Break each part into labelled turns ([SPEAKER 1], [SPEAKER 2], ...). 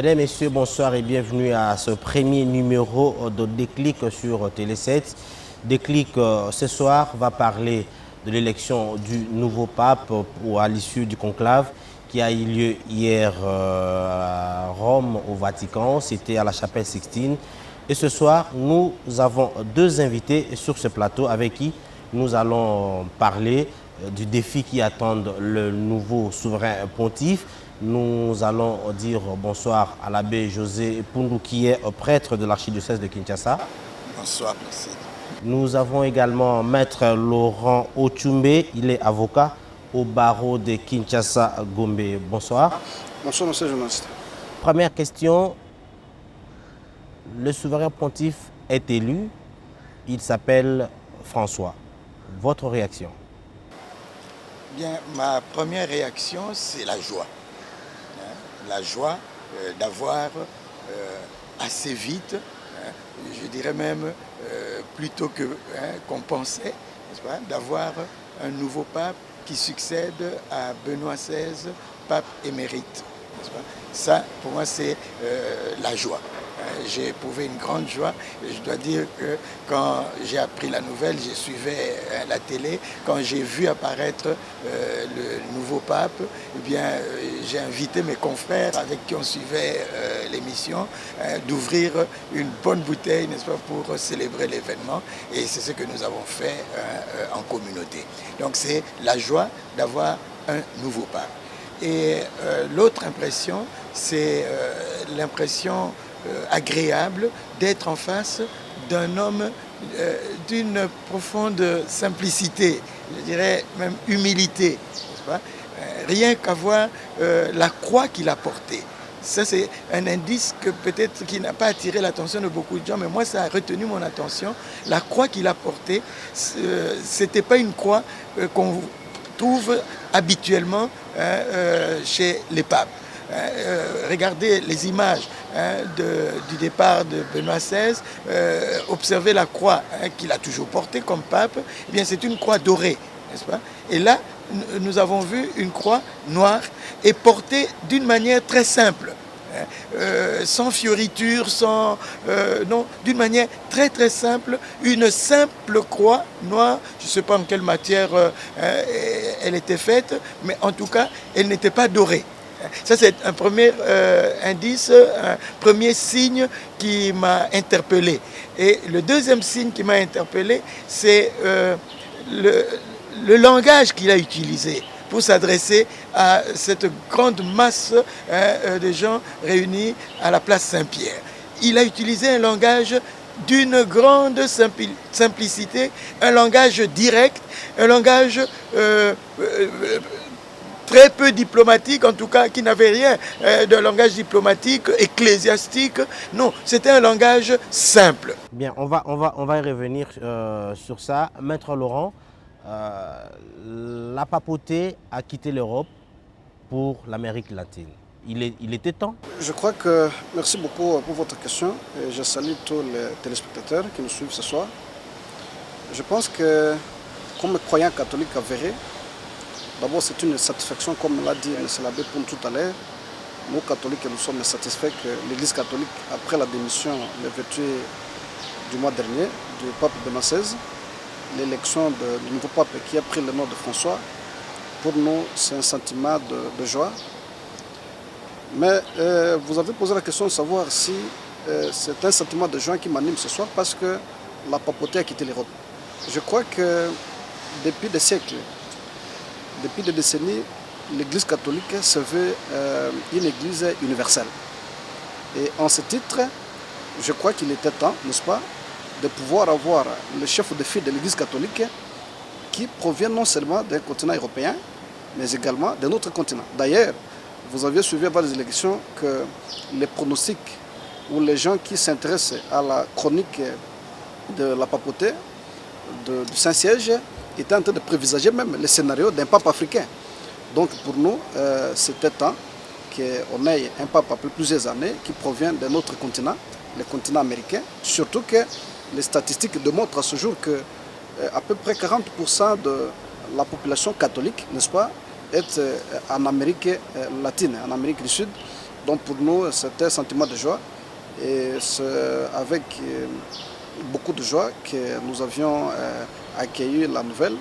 [SPEAKER 1] Mesdames, Messieurs, bonsoir et bienvenue à ce premier numéro de Déclic sur Télé 7. Déclic, ce soir, va parler de l'élection du nouveau pape à l'issue du conclave qui a eu lieu hier à Rome, au Vatican. C'était à la chapelle Sixtine. Et ce soir, nous avons deux invités sur ce plateau avec qui nous allons parler du défi qui attend le nouveau souverain pontife. Nous allons dire bonsoir à l'abbé José Poundou qui est prêtre de l'archidiocèse de Kinshasa.
[SPEAKER 2] Bonsoir, merci.
[SPEAKER 1] Nous avons également maître Laurent Ochumbe, il est avocat au barreau de Kinshasa-Gombe. Bonsoir.
[SPEAKER 3] Bonsoir, monsieur le journaliste.
[SPEAKER 1] Première question, le souverain pontife est élu, il s'appelle François. Votre réaction?
[SPEAKER 2] Bien, ma première réaction, c'est la joie. La joie d'avoir assez vite, je dirais même plutôt que qu'on pensait, n'est-ce pas, d'avoir un nouveau pape qui succède à Benoît XVI, pape émérite. N'est-ce pas? Ça, pour moi, c'est la joie. J'ai éprouvé une grande joie et je dois dire que quand j'ai appris la nouvelle, je suivais la télé, quand j'ai vu apparaître le nouveau pape, eh bien, j'ai invité mes confrères avec qui on suivait l'émission d'ouvrir une bonne bouteille, n'est-ce pas, pour célébrer l'événement, et c'est ce que nous avons fait en communauté. Donc c'est la joie d'avoir un nouveau pape. Et l'autre impression, c'est l'impression agréable d'être en face d'un homme d'une profonde simplicité, je dirais même humilité, n'est-ce pas? Rien qu'à voir la croix qu'il a portée. Ça, c'est un indice que peut-être qui n'a pas attiré l'attention de beaucoup de gens, mais moi, ça a retenu mon attention. La croix qu'il a portée, c'était pas une croix qu'on trouve habituellement chez les papes. Regardez les images du départ de Benoît XVI, observez la croix qu'il a toujours portée comme pape, eh bien c'est une croix dorée, n'est-ce pas? Et là, nous avons vu une croix noire et portée d'une manière très simple, sans fioritures, non, d'une manière très très simple, une simple croix noire. Je ne sais pas en quelle matière elle était faite, mais en tout cas, elle n'était pas dorée. Ça, c'est un premier indice, un premier signe qui m'a interpellé. Et le deuxième signe qui m'a interpellé, c'est le langage qu'il a utilisé pour s'adresser à cette grande masse de gens réunis à la place Saint-Pierre. Il a utilisé un langage d'une grande simplicité, un langage direct, un langage très peu diplomatique, en tout cas, qui n'avait rien de langage diplomatique, ecclésiastique. Non, c'était un langage simple.
[SPEAKER 1] Bien, on va y revenir sur ça. Maître Laurent, la papauté a quitté l'Europe pour l'Amérique latine. Il était temps?
[SPEAKER 3] Je crois que, merci beaucoup pour votre question. Et je salue tous les téléspectateurs qui nous suivent ce soir. Je pense que, comme croyant catholique avéré, d'abord, c'est une satisfaction, comme l'a dit M. l'abbé Poundou tout à l'heure. Nous, catholiques, nous sommes satisfaits que l'Église catholique, après la démission, le 28 du mois dernier, du pape Benoît XVI, l'élection du nouveau pape qui a pris le nom de François, pour nous, c'est un sentiment de joie. Mais vous avez posé la question de savoir si c'est un sentiment de joie qui m'anime ce soir parce que la papauté a quitté l'Europe. Je crois que depuis des siècles, depuis des décennies, l'Église catholique se veut une Église universelle. Et en ce titre, je crois qu'il était temps, n'est-ce pas, de pouvoir avoir le chef de file de l'Église catholique qui provient non seulement d'un continent européen, mais également d'un autre continent. D'ailleurs, vous avez suivi avant les élections que les pronostics ou les gens qui s'intéressent à la chronique de la papauté, du Saint-Siège, étaient en train de prévisager même le scénario d'un pape africain. Donc pour nous, c'était temps qu'on ait un pape après plusieurs années qui provient d'un autre continent, le continent américain. Surtout que les statistiques démontrent à ce jour que à peu près 40% de la population catholique, n'est-ce pas, est en Amérique latine, en Amérique du Sud, Donc pour nous, c'était un sentiment de joie. Et c'est avec beaucoup de joie que nous avions accueilli la nouvelle,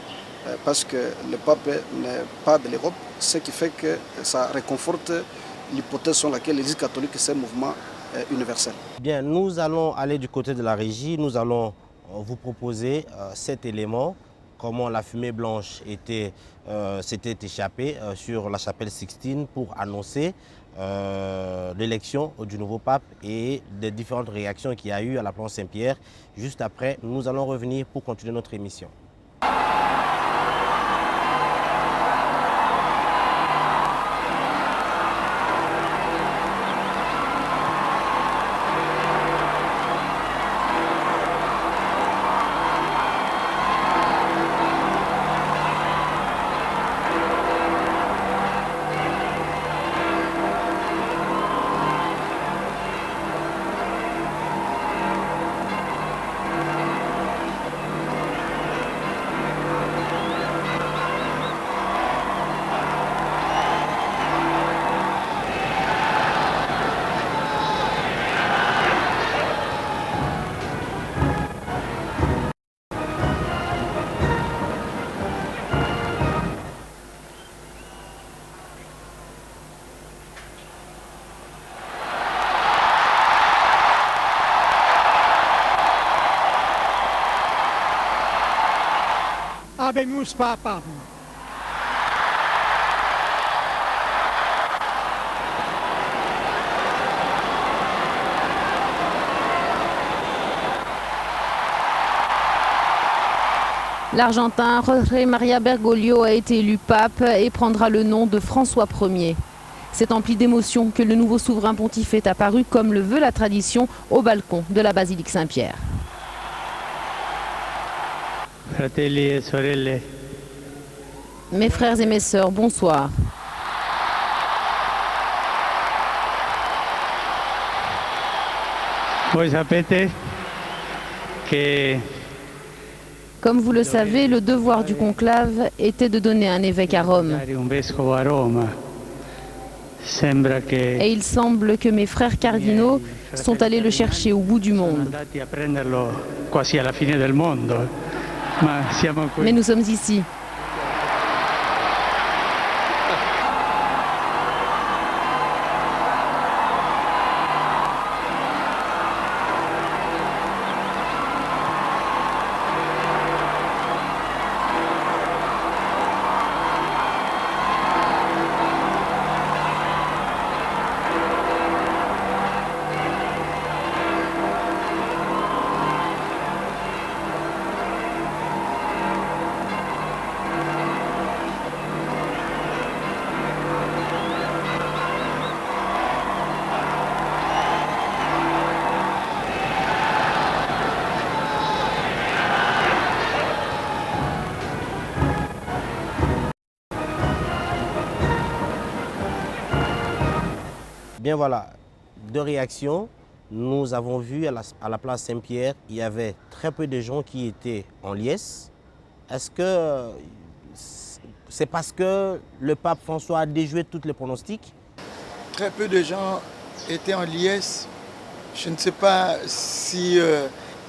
[SPEAKER 3] parce que le pape n'est pas de l'Europe, ce qui fait que ça réconforte l'hypothèse sur laquelle l'Église catholique c'est un mouvement universel.
[SPEAKER 1] Bien, nous allons aller du côté de la régie, nous allons vous proposer 7 éléments, comment la fumée blanche s'était échappée sur la chapelle Sixtine pour annoncer l'élection du nouveau pape et des différentes réactions qu'il y a eu à la place Saint-Pierre. Juste après, nous allons revenir pour continuer notre émission.
[SPEAKER 4] Habemus Papam.
[SPEAKER 5] L'Argentin Jorge María Bergoglio a été élu pape et prendra le nom de François Ier. C'est empli d'émotion que le nouveau souverain pontife est apparu, comme le veut la tradition, au balcon de la basilique Saint-Pierre.
[SPEAKER 4] Fratelli e sorelle.
[SPEAKER 5] Mes frères et mes sœurs, bonsoir.
[SPEAKER 4] Voi sapete che
[SPEAKER 5] Comme vous le savez, le devoir du conclave était de donner un évêque à Rome.
[SPEAKER 4] un vescovo a Roma. Sembra che
[SPEAKER 5] Et il semble que mes frères cardinaux sont allés le chercher au bout du monde.
[SPEAKER 4] andati a prenderlo quasi alla fine del mondo. Ma siamo qui.
[SPEAKER 5] Mais nous sommes ici.
[SPEAKER 1] Bien voilà, deux réactions. Nous avons vu à la place Saint-Pierre, il y avait très peu de gens qui étaient en liesse. Est-ce que c'est parce que le pape François a déjoué tous les pronostics?
[SPEAKER 2] Très peu de gens étaient en liesse. Je ne sais pas si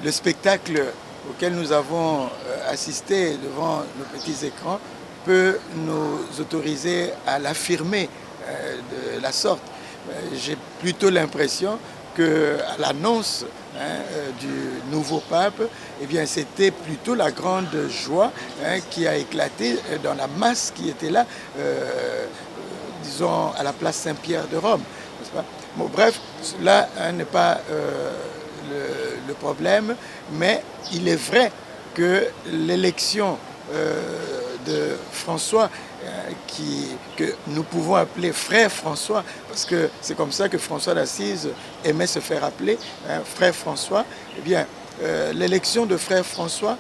[SPEAKER 2] le spectacle auquel nous avons assisté devant nos petits écrans peut nous autoriser à l'affirmer de la sorte. J'ai plutôt l'impression qu'à l'annonce du nouveau pape, eh bien, c'était plutôt la grande joie qui a éclaté dans la masse qui était là, disons, à la place Saint-Pierre de Rome. N'est-ce pas? Bon, bref, cela n'est pas le problème, mais il est vrai que l'élection de François, que nous pouvons appeler frère François, parce que c'est comme ça que François d'Assise aimait se faire appeler, frère François, eh bien, l'élection de frère François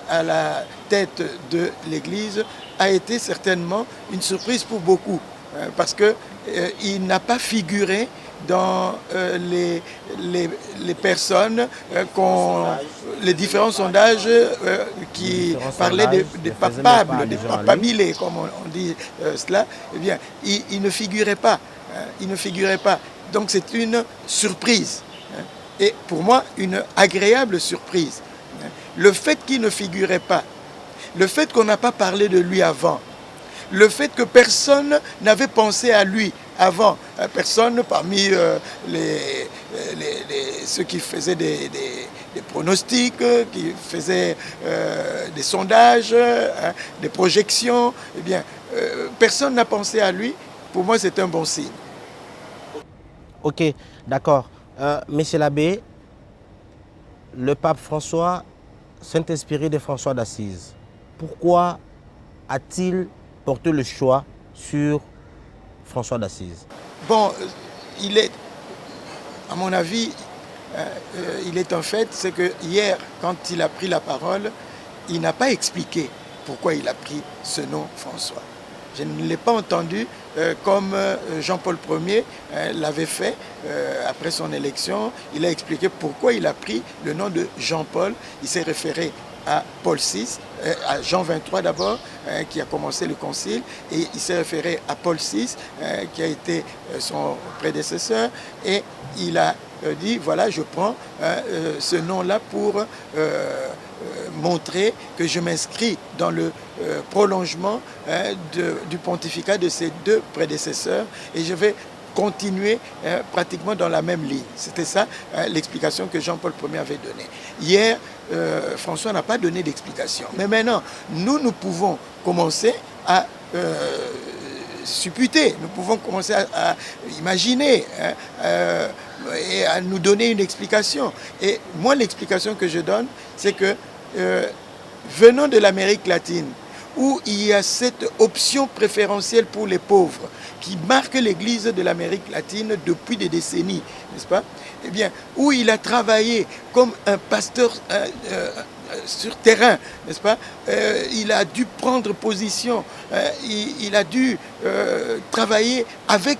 [SPEAKER 2] à la tête de l'Église a été certainement une surprise pour beaucoup, parce qu'il n'a pas figuré dans les personnes, les différents sondages qui parlaient des papables, des papabilés, comme on dit cela, eh bien, il ne figurait pas. hein, il ne figurait pas. Donc c'est une surprise. Hein, et pour moi, une agréable surprise. Hein. Le fait qu'il ne figurait pas, le fait qu'on n'a pas parlé de lui avant, le fait que personne n'avait pensé à lui avant, personne parmi ceux qui faisaient des pronostics, qui faisaient des sondages, hein, des projections, eh bien, personne n'a pensé à lui. Pour moi, c'est un bon signe.
[SPEAKER 1] Ok, d'accord. Monsieur l'abbé, le pape François s'est inspiré de François d'Assise. Pourquoi a-t-il porté le choix sur François d'Assise?
[SPEAKER 2] Bon, il est, à mon avis, il est un fait, c'est que hier, quand il a pris la parole, il n'a pas expliqué pourquoi il a pris ce nom François. Je ne l'ai pas entendu comme Jean-Paul Ier l'avait fait après son élection. Il a expliqué pourquoi il a pris le nom de Jean-Paul. Il s'est référé à Paul VI, à Jean 23 d'abord, qui a commencé le concile, et il s'est référé à Paul VI, qui a été son prédécesseur, et il a dit, voilà, je prends ce nom-là pour montrer que je m'inscris dans le prolongement du pontificat de ces deux prédécesseurs, et je vais continuer pratiquement dans la même ligne. C'était ça l'explication que Jean-Paul Ier avait donnée. Hier, François n'a pas donné d'explication. Mais maintenant, nous pouvons commencer à supputer, nous pouvons commencer à imaginer et à nous donner une explication. Et moi, l'explication que je donne, c'est que venant de l'Amérique latine, où il y a cette option préférentielle pour les pauvres qui marque l'Église de l'Amérique latine depuis des décennies, n'est-ce pas? Eh bien, où il a travaillé comme un pasteur sur terrain, n'est-ce pas? Il a dû prendre position, il a dû travailler avec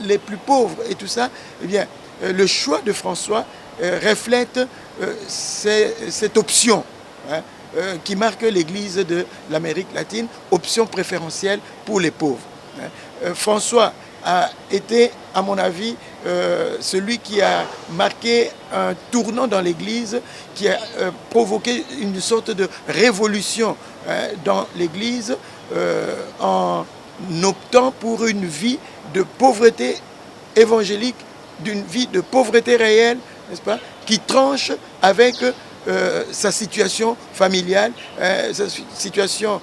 [SPEAKER 2] les plus pauvres et tout ça. Eh bien, le choix de François reflète cette option, hein, qui marque l'Église de l'Amérique latine, option préférentielle pour les pauvres. François a été, à mon avis, celui qui a marqué un tournant dans l'Église, qui a provoqué une sorte de révolution dans l'Église en optant pour une vie de pauvreté évangélique, d'une vie de pauvreté réelle, n'est-ce pas, qui tranche avec sa situation familiale, sa situation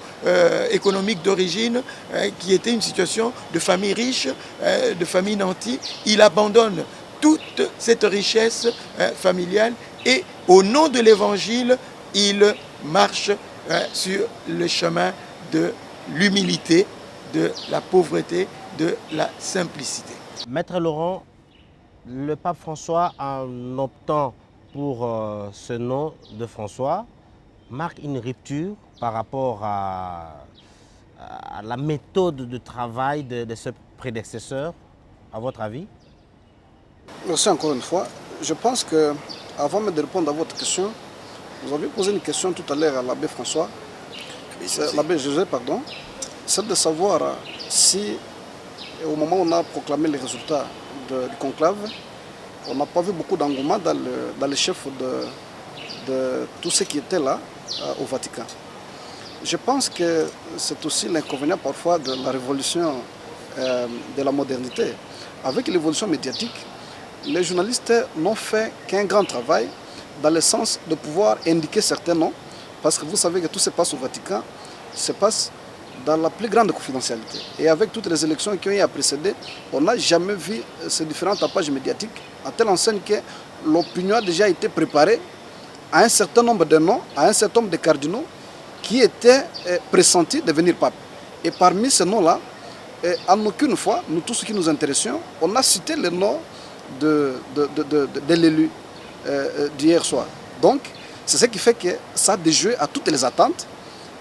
[SPEAKER 2] économique d'origine, qui était une situation de famille riche, de famille nantie. Il abandonne toute cette richesse familiale et au nom de l'Évangile, il marche sur le chemin de l'humilité, de la pauvreté, de la simplicité.
[SPEAKER 1] Maître Laurent, le pape François, en optant pour ce nom de François, marque une rupture par rapport à la méthode de travail de ce prédécesseur, à votre avis?
[SPEAKER 3] Merci encore une fois. Je pense que, avant même de répondre à votre question, vous avez posé une question tout à l'heure à l'abbé François, l'abbé José, pardon, c'est de savoir si, au moment où on a proclamé les résultats du conclave, on n'a pas vu beaucoup d'engouement dans les chefs de tous ceux qui étaient là au Vatican. Je pense que c'est aussi l'inconvénient parfois de la révolution de la modernité. Avec l'évolution médiatique, les journalistes n'ont fait qu'un grand travail dans le sens de pouvoir indiquer certains noms, parce que vous savez que tout se passe au Vatican, se passe dans la plus grande confidentialité. Et avec toutes les élections qui ont eu à précéder, on n'a jamais vu ces différents tapages médiatiques, à telle enseigne que l'opinion a déjà été préparée à un certain nombre de noms, à un certain nombre de cardinaux qui étaient pressentis devenir pape. Et parmi ces noms-là, en aucune fois, nous tous qui nous intéressions, on a cité le nom de l'élu d'hier soir. Donc, c'est ce qui fait que ça a déjoué à toutes les attentes.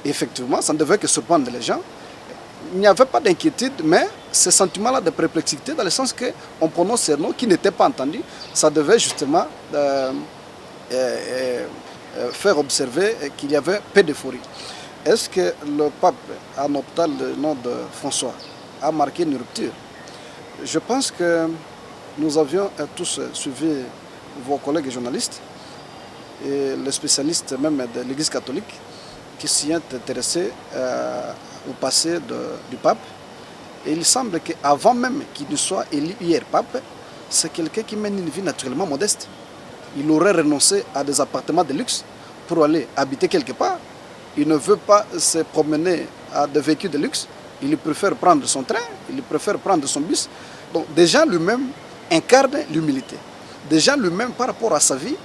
[SPEAKER 3] Et effectivement, ça ne devait que surprendre les gens. Il n'y avait pas d'inquiétude, mais ce sentiment-là de perplexité, dans le sens qu'on prononce ces noms qui n'étaient pas entendus, ça devait justement faire observer qu'il y avait peu d'euphorie. Est-ce que le pape, en optant le nom de François, a marqué une rupture? Je pense que nous avions tous suivi vos collègues journalistes et les spécialistes même de l'Église catholique qui s'y sont intéressés au passé du pape. Et il semble qu'avant même qu'il ne soit élu hier pape, c'est quelqu'un qui mène une vie naturellement modeste. Il aurait renoncé à des appartements de luxe pour aller habiter quelque part. Il ne veut pas se promener à des véhicules de luxe. Il préfère prendre son train, il préfère prendre son bus. Donc déjà lui-même incarne l'humilité. Déjà lui-même par rapport à sa vie,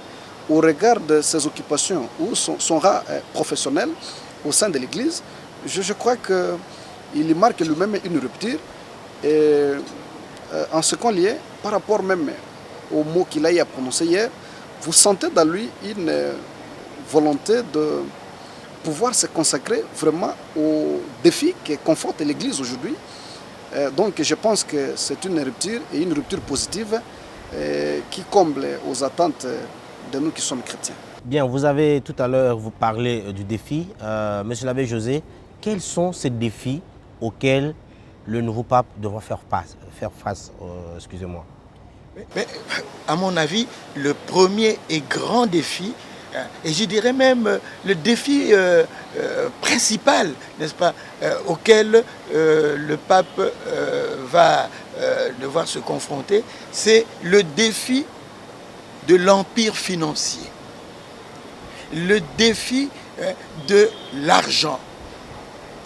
[SPEAKER 3] au regard de ses occupations ou son rang professionnel au sein de l'Église, je crois qu'il marque lui-même une rupture. Et en ce qu'on liait, par rapport même aux mots qu'il a eu à prononcer hier, vous sentez dans lui une volonté de pouvoir se consacrer vraiment aux défis qui confrontent l'Église aujourd'hui. Donc je pense que c'est une rupture et une rupture positive qui comble aux attentes de nous qui sommes chrétiens.
[SPEAKER 1] Bien, vous avez tout à l'heure vous parlé du défi. Monsieur l'abbé José, quels sont ces défis auxquels le nouveau pape devra faire face, excusez-moi?
[SPEAKER 2] Mais, à mon avis, le premier et grand défi, et je dirais même le défi principal, n'est-ce pas, auquel le pape va devoir se confronter, c'est le défi de l'empire financier, le défi de l'argent,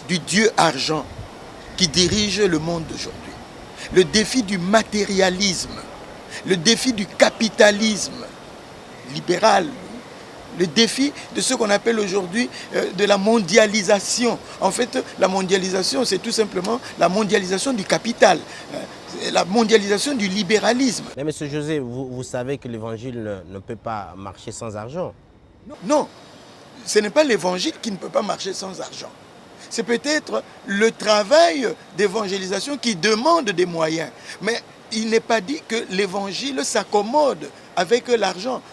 [SPEAKER 2] du dieu argent qui dirige le monde d'aujourd'hui, le défi du matérialisme, le défi du capitalisme libéral, le défi de ce qu'on appelle aujourd'hui de la mondialisation. En fait, la mondialisation, c'est tout simplement la mondialisation du capital, la mondialisation du libéralisme.
[SPEAKER 1] Mais monsieur José, vous savez que l'évangile ne peut pas marcher sans argent.
[SPEAKER 2] Non, ce n'est pas l'évangile qui ne peut pas marcher sans argent. C'est peut-être le travail d'évangélisation qui demande des moyens. Mais il n'est pas dit que l'évangile s'accommode avec l'argent.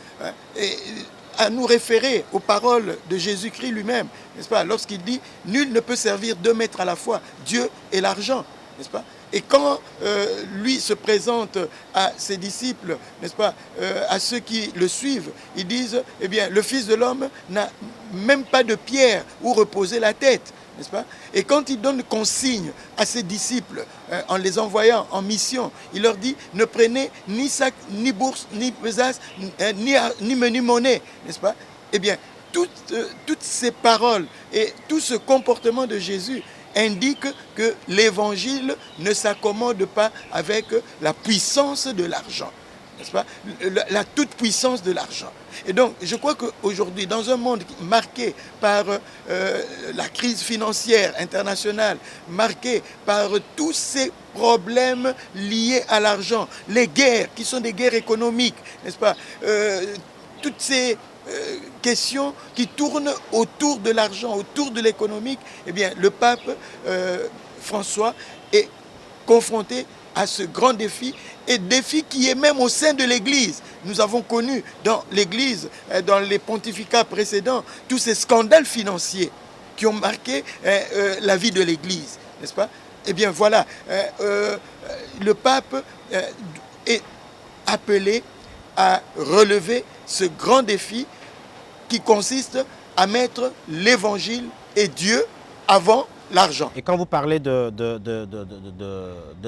[SPEAKER 2] Et à nous référer aux paroles de Jésus-Christ lui-même, n'est-ce pas, lorsqu'il dit « Nul ne peut servir deux maîtres à la fois, Dieu et l'argent », n'est-ce pas? Et quand lui se présente à ses disciples, n'est-ce pas, à ceux qui le suivent, ils disent « Eh bien, le Fils de l'homme n'a même pas de pierre où reposer la tête ». N'est-ce pas? Et quand il donne consigne à ses disciples, en les envoyant en mission, il leur dit, ne prenez ni sac, ni bourse, ni besace, ni menu monnaie, n'est-ce pas? Eh bien, toutes ces paroles et tout ce comportement de Jésus indique que l'évangile ne s'accommode pas avec la puissance de l'argent, n'est-ce pas? La toute-puissance de l'argent. Et donc, je crois qu'aujourd'hui, dans un monde marqué par la crise financière internationale, marqué par tous ces problèmes liés à l'argent, les guerres qui sont des guerres économiques, n'est-ce pas? Toutes ces questions qui tournent autour de l'argent, autour de l'économique, eh bien, le pape François est confronté à ce grand défi, et défi qui est même au sein de l'Église. Nous avons connu dans l'Église, dans les pontificats précédents, tous ces scandales financiers qui ont marqué la vie de l'Église, n'est-ce pas? Eh bien voilà, le pape est appelé à relever ce grand défi qui consiste à mettre l'Évangile et Dieu avant l'argent.
[SPEAKER 1] Et quand vous parlez de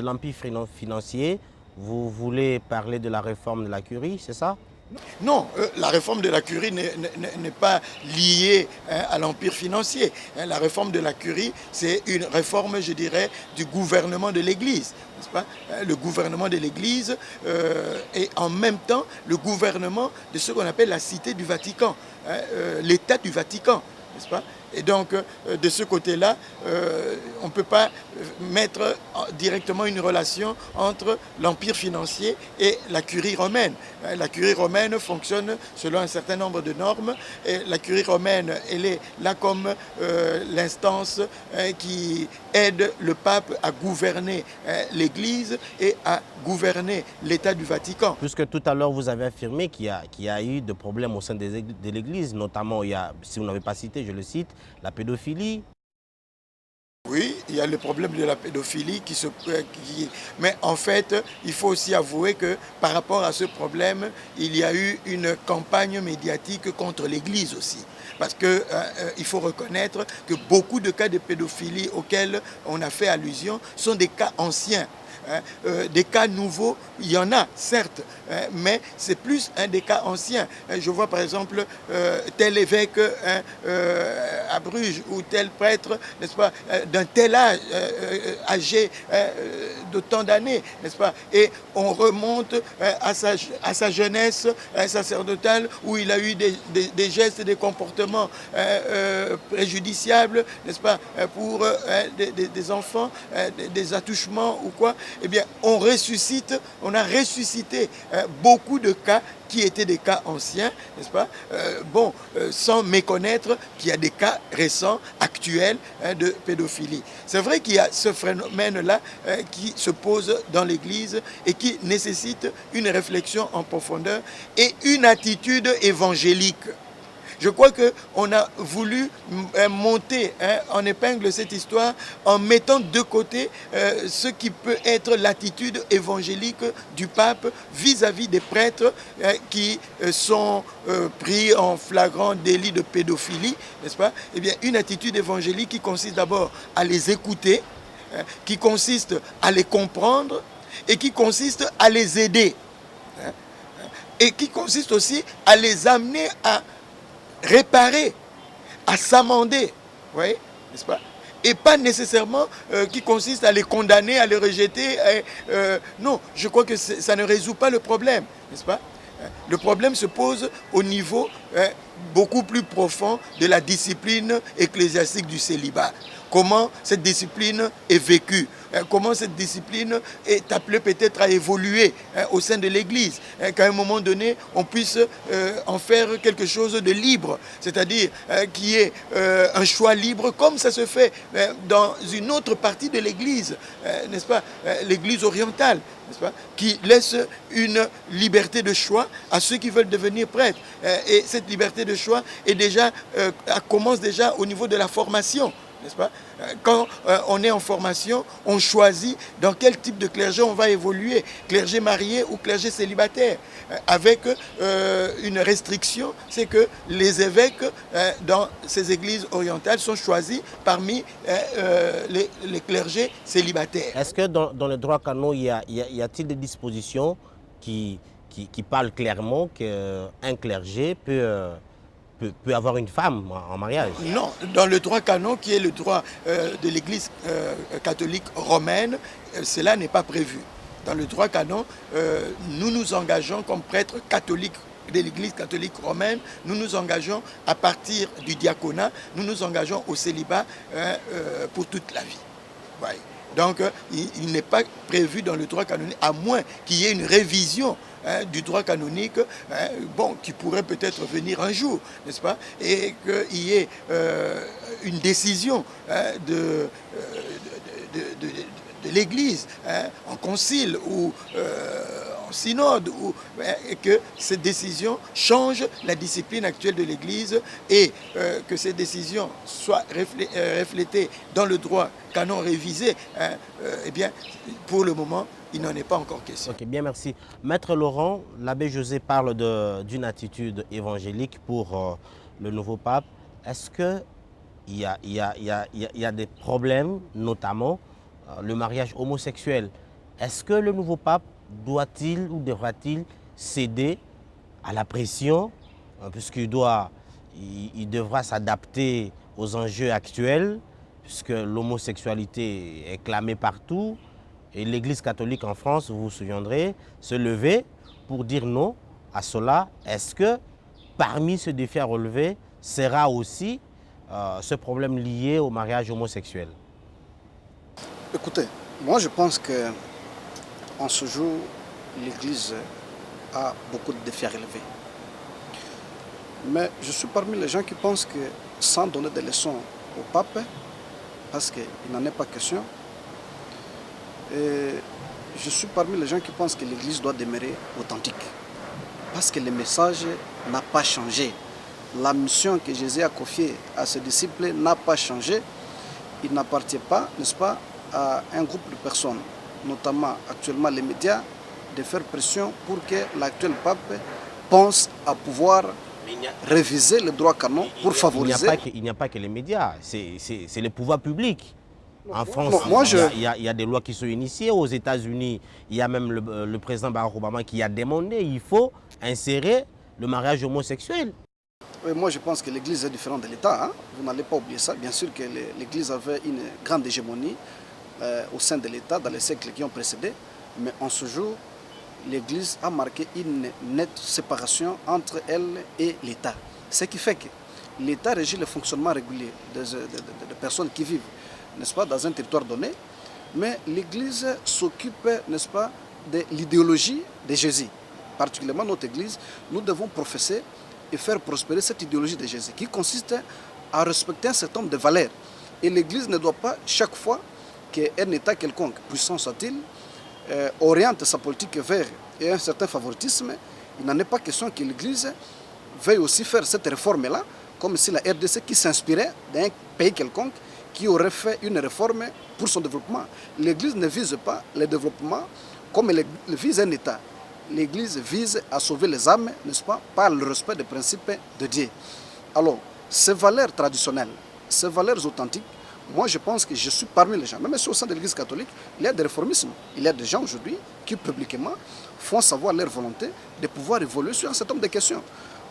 [SPEAKER 1] l'empire financier, vous voulez parler de la réforme de la curie, c'est ça?
[SPEAKER 2] Non, la réforme de la curie n'est pas liée à l'empire financier. La réforme de la curie, c'est une réforme, je dirais, du gouvernement de l'Église, n'est-ce pas? Le gouvernement de l'Église et en même temps le gouvernement de ce qu'on appelle la cité du Vatican, l'État du Vatican, n'est-ce pas? Et donc, de ce côté-là, on ne peut pas mettre directement une relation entre l'empire financier et la curie romaine. La curie romaine fonctionne selon un certain nombre de normes, et la curie romaine, elle est là comme l'instance qui aide le pape à gouverner l'Église et à gouverner l'État du Vatican.
[SPEAKER 1] Puisque tout à l'heure, vous avez affirmé qu'il y a eu des problèmes au sein de l'Église, notamment, il y a, si vous n'avez pas cité, je le cite, la pédophilie.
[SPEAKER 2] Oui, il y a le problème de la pédophilie mais en fait, il faut aussi avouer que par rapport à ce problème, il y a eu une campagne médiatique contre l'Église aussi. Parce qu'il faut reconnaître que beaucoup de cas de pédophilie auxquels on a fait allusion sont des cas anciens. Des cas nouveaux, il y en a, certes, mais c'est plus des cas anciens. Je vois par exemple tel évêque à Bruges ou tel prêtre, n'est-ce pas, d'un tel âge, âgé de tant d'années, n'est-ce pas, et on remonte à sa jeunesse sacerdotale où il a eu des gestes, des comportements préjudiciables, n'est-ce pas, pour des enfants, des attouchements ou quoi. Eh bien, on a ressuscité beaucoup de cas qui étaient des cas anciens, n'est-ce pas? Sans méconnaître qu'il y a des cas récents, actuels, de pédophilie. C'est vrai qu'il y a ce phénomène-là qui se pose dans l'Église et qui nécessite une réflexion en profondeur et une attitude évangélique. Je crois qu'on a voulu monter en épingle cette histoire en mettant de côté ce qui peut être l'attitude évangélique du pape vis-à-vis des prêtres qui sont pris en flagrant délit de pédophilie, n'est-ce pas? Eh bien, une attitude évangélique qui consiste d'abord à les écouter, qui consiste à les comprendre et qui consiste à les aider. Et qui consiste aussi à les amener à réparer, à s'amender, oui, n'est-ce pas? Et pas nécessairement qui consiste à les condamner, à les rejeter. Non, je crois que ça ne résout pas le problème, n'est-ce pas? Le problème se pose au niveau beaucoup plus profond de la discipline ecclésiastique du célibat. Comment cette discipline est vécue, comment cette discipline est appelée peut-être à évoluer au sein de l'Église, qu'à un moment donné, on puisse en faire quelque chose de libre, c'est-à-dire qu'il y ait un choix libre, comme ça se fait dans une autre partie de l'Église, n'est-ce pas, l'Église orientale, n'est-ce pas, qui laisse une liberté de choix à ceux qui veulent devenir prêtres. Et cette liberté de choix est déjà, commence déjà au niveau de la formation. N'est-ce pas? Quand on est en formation, on choisit dans quel type de clergé on va évoluer, clergé marié ou clergé célibataire, avec une restriction, c'est que les évêques dans ces églises orientales sont choisis parmi les clergés célibataires.
[SPEAKER 1] Est-ce que dans le droit canon, y a-t-il des dispositions qui parlent clairement qu'un clergé peut avoir une femme en mariage?
[SPEAKER 2] Non, dans le droit canon, qui est le droit de l'Église catholique romaine, cela n'est pas prévu. Dans le droit canon, nous nous engageons comme prêtres catholiques de l'Église catholique romaine, nous nous engageons à partir du diaconat, nous nous engageons au célibat pour toute la vie. Ouais. Donc, il n'est pas prévu dans le droit canonique, à moins qu'il y ait une révision du droit canonique, qui pourrait peut-être venir un jour, n'est-ce pas? Et qu'il y ait une décision de l'Église en concile ou en synode, et que cette décision change la discipline actuelle de l'Église et que ces décisions soient reflétées dans le droit canon révisé, eh bien, pour le moment, il n'en est pas encore question.
[SPEAKER 1] Ok, bien, merci. Maître Laurent, l'abbé José parle d'une attitude évangélique pour le nouveau pape. Est-ce qu'il y a des problèmes, notamment le mariage homosexuel? Est-ce que le nouveau pape doit-il ou devra-t-il céder à la pression, puisqu'il devra s'adapter aux enjeux actuels, puisque l'homosexualité est clamée partout? Et l'Église catholique en France, vous vous souviendrez, se lever pour dire non à cela. Est-ce que parmi ce défi à relever sera aussi ce problème lié au mariage homosexuel?
[SPEAKER 3] Écoutez, moi je pense qu'en ce jour, l'Église a beaucoup de défis à relever. Mais je suis parmi les gens qui pensent que sans donner des leçons au pape, parce qu'il n'en est pas question, et je suis parmi les gens qui pensent que l'Église doit demeurer authentique. Parce que le message n'a pas changé. La mission que Jésus a confiée à ses disciples n'a pas changé. il n'appartient pas, n'est-ce pas, à un groupe de personnes, notamment actuellement les médias, de faire pression pour que l'actuel pape pense à pouvoir réviser le droit canon pour favoriser...
[SPEAKER 1] Il n'y a pas que les médias, c'est le pouvoir public. En France, il y a des lois qui sont initiées. Aux États-Unis, il y a même le président Barack Obama qui a demandé il faut insérer le mariage homosexuel.
[SPEAKER 3] Oui, moi, je pense que l'Église est différente de l'État. Hein. Vous n'allez pas oublier ça. Bien sûr que l'Église avait une grande hégémonie au sein de l'État dans les siècles qui ont précédé. Mais en ce jour, l'Église a marqué une nette séparation entre elle et l'État. Ce qui fait que l'État régit le fonctionnement régulier de personnes qui vivent, n'est-ce pas, dans un territoire donné. Mais l'Église s'occupe, n'est-ce pas, de l'idéologie de Jésus. Particulièrement notre Église, nous devons professer et faire prospérer cette idéologie de Jésus qui consiste à respecter un certain nombre de valeurs. Et l'Église ne doit pas, chaque fois qu'un État quelconque, puissant soit-il, oriente sa politique vers un certain favoritisme, il n'en est pas question que l'Église veuille aussi faire cette réforme-là, comme si la RDC qui s'inspirait d'un pays quelconque qui aurait fait une réforme pour son développement. L'Église ne vise pas le développement comme elle vise un État. L'Église vise à sauver les âmes, n'est-ce pas, par le respect des principes de Dieu. Alors, ces valeurs traditionnelles, ces valeurs authentiques, moi je pense que je suis parmi les gens, même si au sein de l'Église catholique, il y a des réformismes. Il y a des gens aujourd'hui qui publiquement font savoir leur volonté de pouvoir évoluer sur un certain nombre de questions.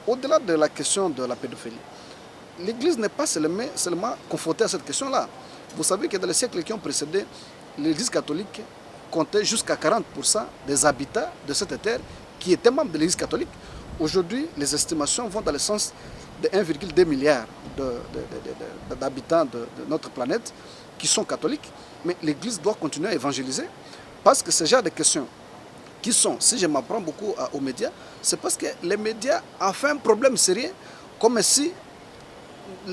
[SPEAKER 3] Au-delà de la question de la pédophilie, l'Église n'est pas seulement confrontée à cette question-là. Vous savez que dans les siècles qui ont précédé, l'Église catholique comptait jusqu'à 40% des habitants de cette terre qui étaient membres de l'Église catholique. Aujourd'hui, les estimations vont dans le sens de 1,2 milliard d'habitants de notre planète qui sont catholiques. Mais l'Église doit continuer à évangéliser parce que ce genre de questions qui sont, si je m'apprends beaucoup aux médias, c'est parce que les médias ont fait un problème sérieux, comme si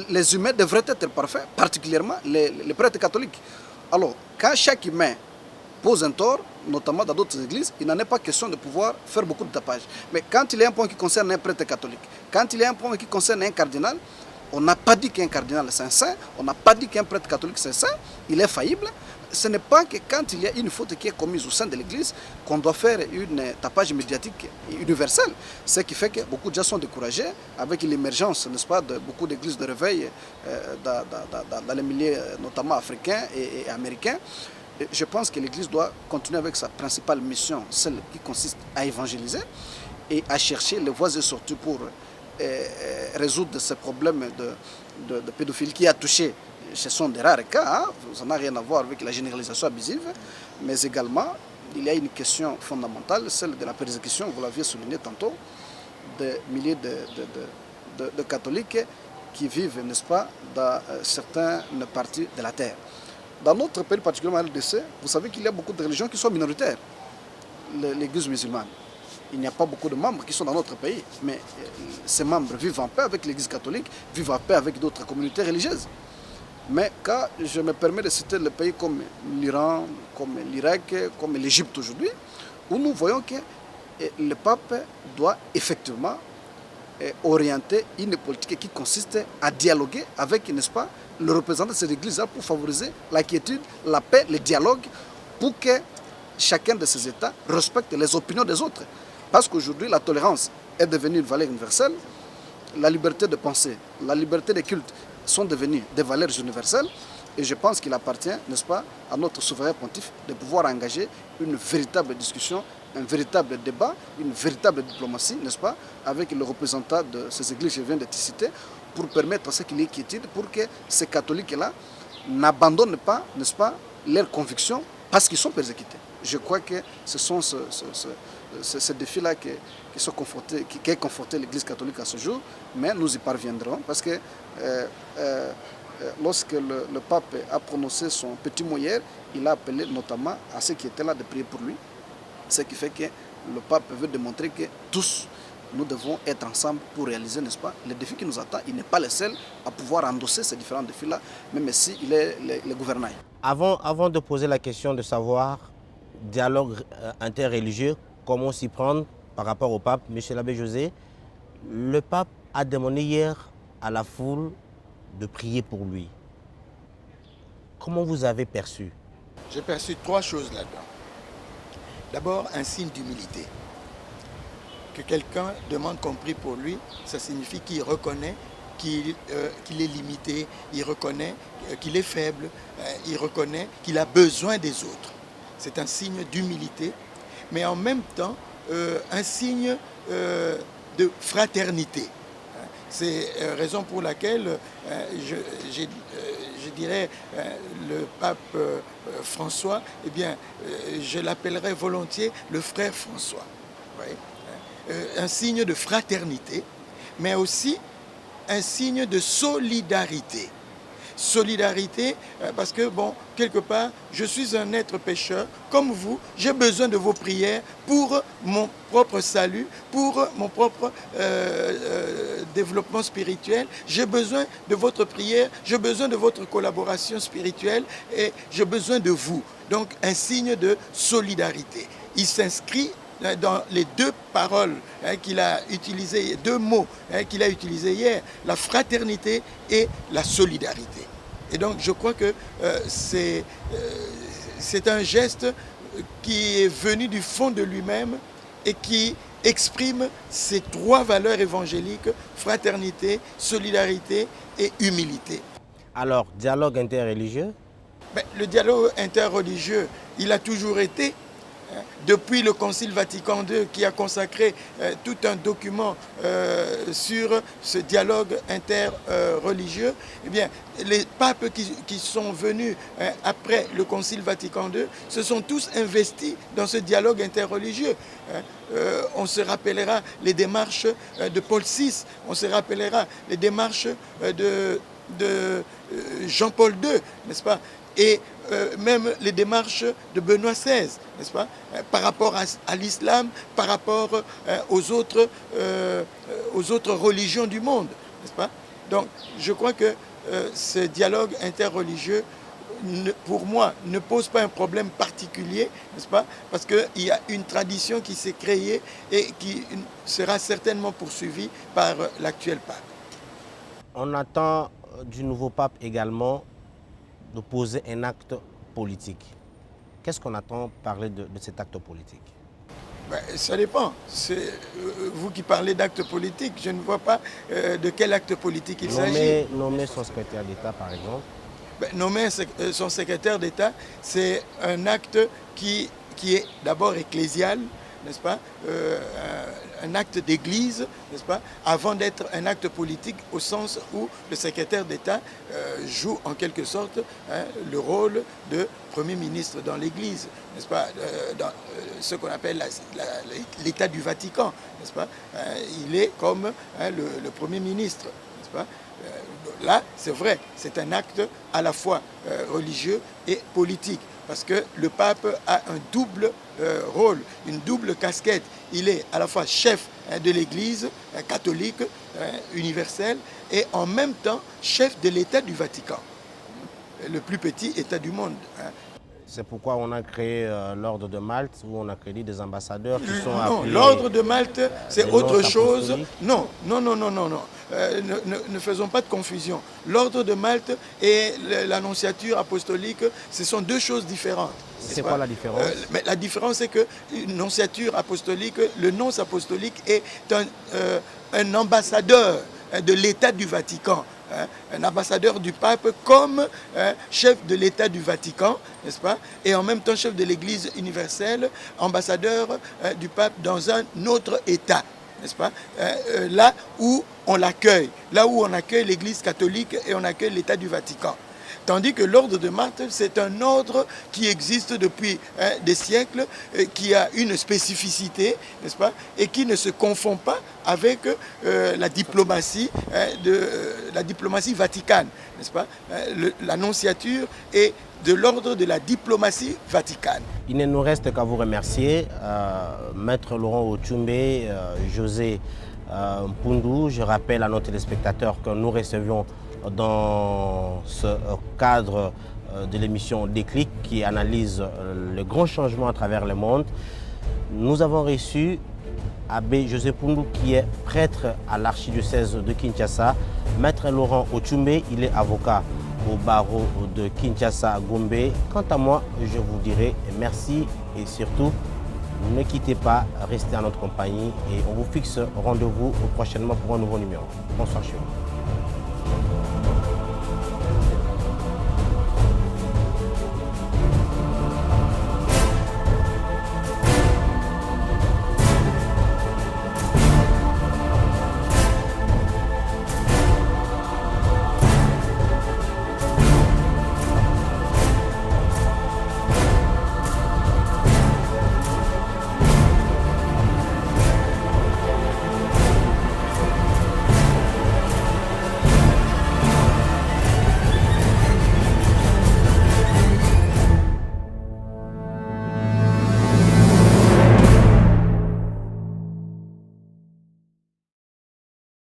[SPEAKER 3] les humains devraient être parfaits, particulièrement les prêtres catholiques. Alors, quand chaque humain pose un tort, notamment dans d'autres églises, il n'en est pas question de pouvoir faire beaucoup de tapage. Mais quand il y a un point qui concerne un prêtre catholique, quand il y a un point qui concerne un cardinal, on n'a pas dit qu'un cardinal c'est un saint, on n'a pas dit qu'un prêtre catholique c'est saint, il est faillible. Ce n'est pas que quand il y a une faute qui est commise au sein de l'église qu'on doit faire un tapage médiatique universel. Ce qui fait que beaucoup de gens sont découragés avec l'émergence, n'est-ce pas, de beaucoup d'églises de réveil dans les milieux notamment africains et américains. Je pense que l'Église doit continuer avec sa principale mission, celle qui consiste à évangéliser et à chercher les voies et sorties pour résoudre ces problèmes de pédophilie qui a touché. Ce sont des rares cas, hein, ça n'a rien à voir avec la généralisation abusive, mais également il y a une question fondamentale, celle de la persécution, vous l'aviez souligné tantôt, des milliers de catholiques qui vivent, n'est-ce pas, dans certaines parties de la terre. Dans notre pays, particulièrement la RDC, vous savez qu'il y a beaucoup de religions qui sont minoritaires. L'Église musulmane. Il n'y a pas beaucoup de membres qui sont dans notre pays, mais ces membres vivent en paix avec l'Église catholique, vivent en paix avec d'autres communautés religieuses. Mais quand je me permets de citer les pays comme l'Iran, comme l'Irak, comme l'Égypte aujourd'hui, où nous voyons que le pape doit effectivement orienter une politique qui consiste à dialoguer avec, n'est-ce pas, le représentant de cette église-là pour favoriser la quiétude, la paix, le dialogue, pour que chacun de ces États respecte les opinions des autres. Parce qu'aujourd'hui, la tolérance est devenue une valeur universelle, la liberté de penser, la liberté de culte sont devenues des valeurs universelles, et je pense qu'il appartient, n'est-ce pas, à notre souverain pontife de pouvoir engager une véritable discussion, un véritable débat, une véritable diplomatie, n'est-ce pas, avec le représentant de ces églises que je viens de te citer, pour permettre à ce qu'il y ait quiétude, pour que ces catholiques-là n'abandonnent pas, n'est-ce pas, leurs convictions parce qu'ils sont persécutés. Je crois que ce sont ce défi-là qui est confronté l'Église catholique à ce jour, mais nous y parviendrons parce que lorsque le pape a prononcé son petit mot hier, il a appelé notamment à ceux qui étaient là de prier pour lui, ce qui fait que le pape veut démontrer que tous, nous devons être ensemble pour réaliser, n'est-ce pas, le défi qui nous attend. Il n'est pas le seul à pouvoir endosser ces différents défis-là, même s'il est le gouvernail.
[SPEAKER 1] Avant de poser la question de savoir, dialogue interreligieux, comment s'y prendre par rapport au pape, M. l'abbé José, le pape a demandé hier à la foule de prier pour lui. Comment vous avez perçu?
[SPEAKER 2] J'ai perçu 3 choses là-dedans. D'abord, un signe d'humilité. Que quelqu'un demande qu'on prie pour lui, ça signifie qu'il reconnaît qu'il est limité, il reconnaît qu'il est faible, il reconnaît qu'il a besoin des autres. C'est un signe d'humilité, mais en même temps, un signe de fraternité. C'est la raison pour laquelle je dirais le pape François, eh bien, je l'appellerais volontiers le frère François. Un signe de fraternité, mais aussi un signe de solidarité. Solidarité parce que, bon, quelque part, je suis un être pécheur, comme vous, j'ai besoin de vos prières pour mon propre salut, pour mon propre développement spirituel. J'ai besoin de votre prière, j'ai besoin de votre collaboration spirituelle et j'ai besoin de vous. Donc, un signe de solidarité. Il s'inscrit dans les 2 paroles qu'il a utilisées, 2 mots qu'il a utilisés hier, la fraternité et la solidarité. Et donc je crois que c'est un geste qui est venu du fond de lui-même et qui exprime ces 3 valeurs évangéliques, fraternité, solidarité et humilité.
[SPEAKER 1] Alors, dialogue interreligieux?
[SPEAKER 2] Le dialogue interreligieux, il a toujours été. Depuis le Concile Vatican II qui a consacré tout un document sur ce dialogue interreligieux, eh bien, les papes qui sont venus après le Concile Vatican II se sont tous investis dans ce dialogue interreligieux. On se rappellera les démarches de Paul VI, on se rappellera les démarches de Jean-Paul II, n'est-ce pas? Et même les démarches de Benoît XVI, n'est-ce pas, par rapport à l'islam, par rapport aux autres religions du monde, n'est-ce pas? Donc, je crois que ce dialogue interreligieux, pour moi, ne pose pas un problème particulier, n'est-ce pas? Parce qu'il y a une tradition qui s'est créée et qui sera certainement poursuivie par l'actuel pape.
[SPEAKER 1] On attend du nouveau pape également de poser un acte politique. Qu'est-ce qu'on attend parler de cet acte politique?
[SPEAKER 2] Ça dépend. C'est vous qui parlez d'acte politique. Je ne vois pas de quel acte politique il s'agit.
[SPEAKER 1] Nommer son secrétaire d'État, par exemple.
[SPEAKER 2] Nommer son secrétaire d'État, c'est un acte qui est d'abord ecclésial, n'est-ce pas, un acte d'église, n'est-ce pas, avant d'être un acte politique au sens où le secrétaire d'État joue en quelque sorte le rôle de Premier ministre dans l'église, n'est-ce pas, dans ce qu'on appelle l'État du Vatican, n'est-ce pas, il est comme le Premier ministre, n'est-ce pas. Là, c'est vrai, c'est un acte à la fois religieux et politique. Parce que le pape a un double rôle, une double casquette. Il est à la fois chef de l'Église catholique universelle et en même temps chef de l'État du Vatican, le plus petit État du monde.
[SPEAKER 1] C'est pourquoi on a créé l'Ordre de Malte, où on a créé des ambassadeurs qui sont appelés...
[SPEAKER 2] Non, l'Ordre de Malte, c'est autre chose. Non. Ne faisons pas de confusion. L'Ordre de Malte et l'annonciature apostolique, ce sont 2 choses différentes.
[SPEAKER 1] C'est quoi la différence?
[SPEAKER 2] Mais la différence, c'est que l'annonciature apostolique, le nonce apostolique est un ambassadeur de l'État du Vatican. Un ambassadeur du pape comme chef de l'État du Vatican, n'est-ce pas? Et en même temps chef de l'Église universelle, ambassadeur du pape dans un autre État, n'est-ce pas? Là où on l'accueille, là où on accueille l'Église catholique et on accueille l'État du Vatican. Tandis que l'ordre de Malte, c'est un ordre qui existe depuis des siècles, qui a une spécificité, n'est-ce pas, et qui ne se confond pas avec la diplomatie vaticane, n'est-ce pas. L'annonciature est de l'ordre de la diplomatie vaticane.
[SPEAKER 1] Il ne nous reste qu'à vous remercier, Maître Laurent Otchoumbe, José Mpundu. Je rappelle à nos téléspectateurs que nous recevions dans ce cadre de l'émission Déclic qui analyse le grand changement à travers le monde. Nous avons reçu Abbé José Mpundu qui est prêtre à l'archidiocèse de Kinshasa, Maître Laurent Otchoumbe, il est avocat au barreau de Kinshasa Gombe. Quant à moi, je vous dirai merci et surtout, ne quittez pas, restez en notre compagnie et on vous fixe rendez-vous prochainement pour un nouveau numéro. Bonsoir chez vous.